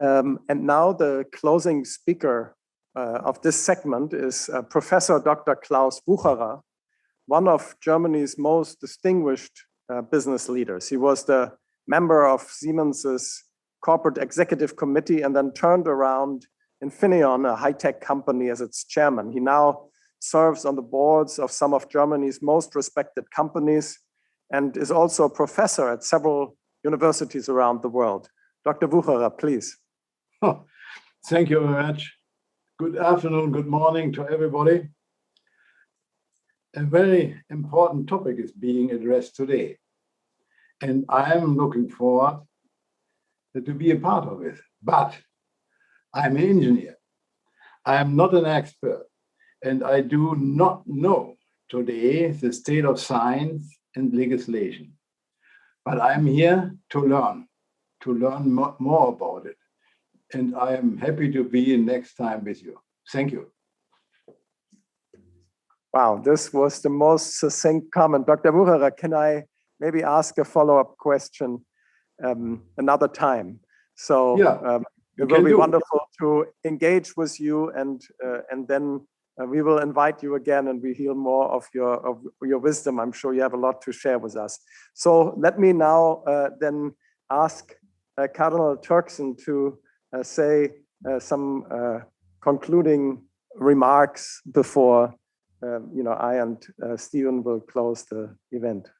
And now the closing speaker of this segment is Professor Dr. Klaus Wucherer, one of Germany's most distinguished business leaders. He was the member of Siemens's corporate executive committee and then turned around Infineon, a high-tech company, as its chairman. He now serves on the boards of some of Germany's most respected companies and is also a professor at several universities around the world. Dr. Wucherer, please. Oh, thank you very much. Good afternoon, good morning to everybody. A very important topic is being addressed today, and I am looking forward to be a part of it. But I'm an engineer. I am not an expert, and I do not know today the state of science and legislation. But I'm here to learn more about it. And I am happy to be next time with you. Thank you. Wow, this was the most succinct comment. Dr. Wucherer, can I maybe ask a follow-up question another time? So yeah, it will be wonderful to engage with you, and then we will invite you again, and we hear more of your wisdom. I'm sure you have a lot to share with us. So let me now then ask Cardinal Turkson to say some concluding remarks before I and Stephen will close the event.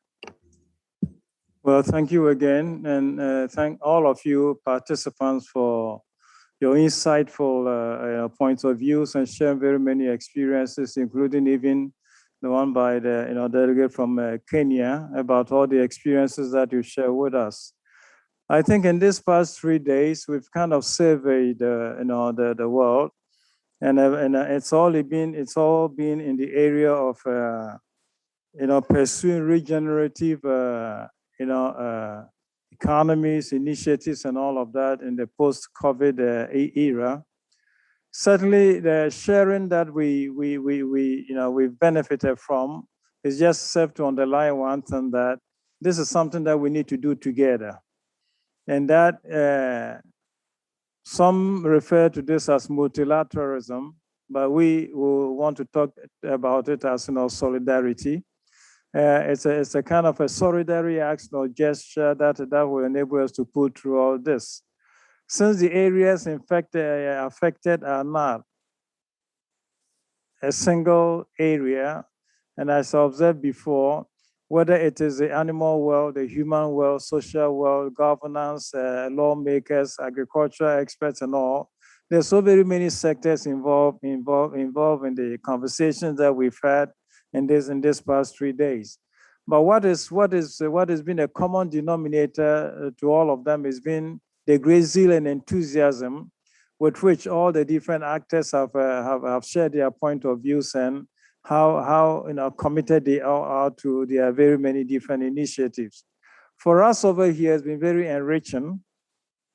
Well, thank you again, and thank all of you participants for your insightful points of views and sharing very many experiences, including even the one by the delegate from Kenya about all the experiences that you share with us. I think in these past 3 days we've kind of surveyed the world, and it's all been in the area of pursuing regenerative economies, initiatives, and all of that in the post-COVID era. Certainly, the sharing that we've benefited from is just serve to underline one thing, that this is something that we need to do together, and that some refer to this as multilateralism, but we will want to talk about it as solidarity. It's a kind of a solidarity action or gesture that will enable us to pull through all this. Since the areas affected are not a single area, and as I observed before, whether it is the animal world, the human world, social world, governance, lawmakers, agricultural experts, and all, there's so very many sectors involved in the conversations that we've had in this past 3 days. But what has been a common denominator to all of them has been the great zeal and enthusiasm with which all the different actors have shared their point of views, and how committed they are to their very many different initiatives. For us over here, it's been very enriching,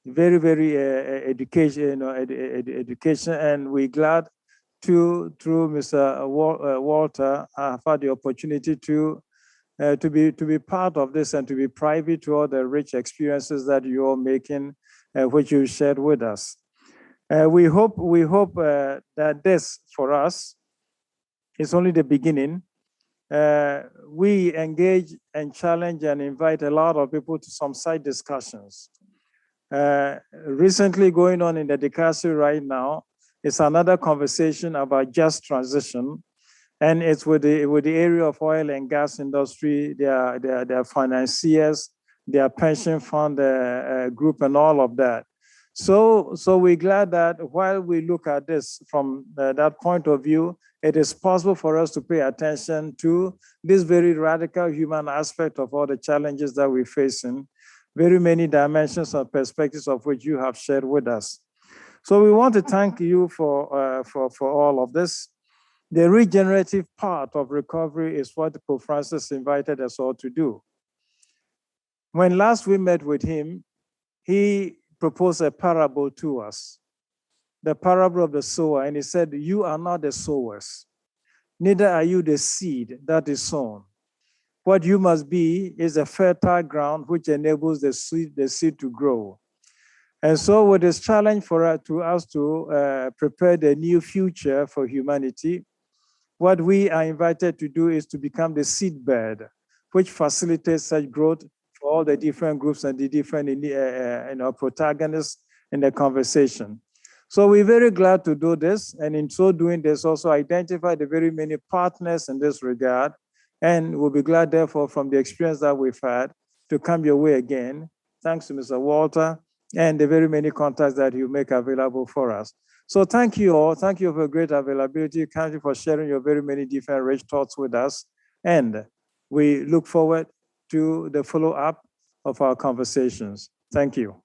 very, very education, and we're glad through Mr. Walter, I've had the opportunity to be part of this and to be privy to all the rich experiences that you're making, which you shared with us. We hope that this, for us, is only the beginning. We engage and challenge and invite a lot of people to some side discussions. Recently going on in the Dicassi right now, it's another conversation about just transition, and it's with the area of oil and gas industry, their financiers, their pension fund group, and all of that. So we're glad that while we look at this from that point of view, it is possible for us to pay attention to this very radical human aspect of all the challenges that we're facing, very many dimensions and perspectives of which you have shared with us. So we want to thank you for all of this. The regenerative part of recovery is what Pope Francis invited us all to do. When last we met with him, he proposed a parable to us, the parable of the sower, and he said, "You are not the sowers, neither are you the seed that is sown. What you must be is a fertile ground which enables the seed to grow. And so with this challenge for us to prepare the new future for humanity, what we are invited to do is to become the seedbed, which facilitates such growth for all the different groups and the different protagonists in the conversation. So we're very glad to do this, and in so doing this, also identify the very many partners in this regard, and we'll be glad, therefore, from the experience that we've had, to come your way again. Thanks to Mr. Walter and the very many contacts that you make available for us. So thank you all. Thank you for great availability. Thank you for sharing your very many different rich thoughts with us. And we look forward to the follow-up of our conversations. Thank you.